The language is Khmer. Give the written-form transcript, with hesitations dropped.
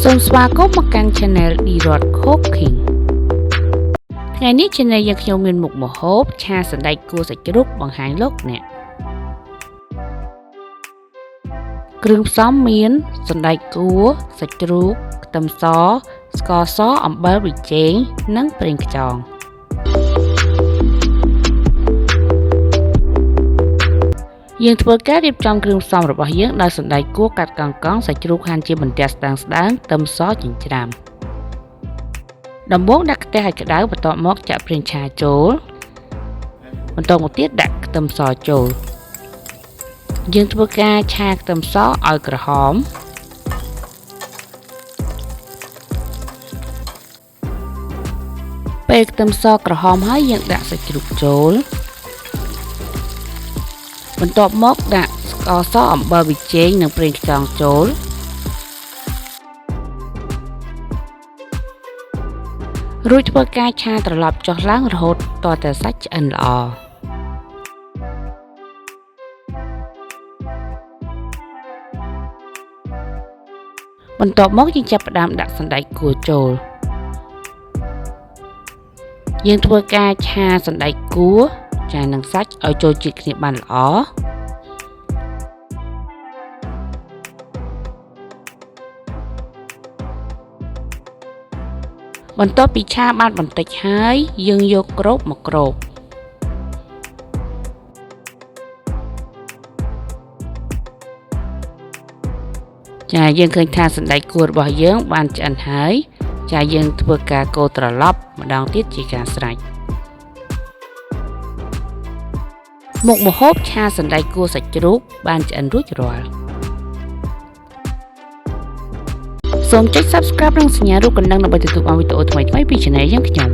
សូមស្វាគមន៍មកកាន់ channel Dyroth Cooking ថ្ងៃនេះ channel យើងខ្ញុំមានមុខម្ហូបឆាសណ្តែកគួរសាច់ជ្រូកបង្ហាញលោកអ្នកគ្រឿងផ្សំមានសណ្តែកគួរសាច់ជ្រូកខ្ទឹមសស្ករសអំបិលប៊ីចេងនិងប្រេងខ្យងយើងធ្វើការរៀបចំគ្រឿងផ្សំរបស់យើងដោយសណ្តែកគួរកាត់កង់ៗសាច់ជ្រូកហាន់ជាបន្ទះស្ដើងៗខ្ទឹមសចិញ្ច្រាំដំបូងដាក់ខ្ទះឲ្យក្តៅបន្ទាប់មកចាក់ប្រេងឆាចូលបន្តមកទៀតដាក់ខ្ទឹមសចូលយើងធ្វើការឆាខ្ទឹមសឲ្យក្រហមពេលខ្ទឹមសក្រហមហើយយើងដាក់សាច់ជ្រូកចូលបន្ទាប់មកដាក់ស្ករសអំបិលប៊ីចេងនិងប្រេងខ្យងចូលរួចធ្វើការឆាត្រឡប់ចុះឡើងរហូតទាល់តែសាច់ឆ្អិនល្អបន្ទាប់មកយើងចាប់ផ្ដើមដាក់សណ្តែកគួរចូលយើងធ្វើការឆាសណ្តែកគួរចានឹងសាច់ឲ្យចូលជាតិគ្នាបានល្អបន្ទាប់ពីឆាបានបន្តិចហើយយើងយកគ្របមកគ្របចាយើងឃើញថាសណ្តែកគួររបស់យើងបានឆ្អិនហើយចាយើងធ្វើការកូរត្រឡប់ម្ដងទៀតជាការស្រេចមុខម្ហូបឆាសណ្តែកគួរសាច់ជ្រូកបានឆ្អិនរួចរាល់សូមចុច Subscribe និងសញ្ញារូបកណ្ដឹងដើម្បីទទួលបានវីដេអូថ្មីៗពី Channel យើងខ្ញុំ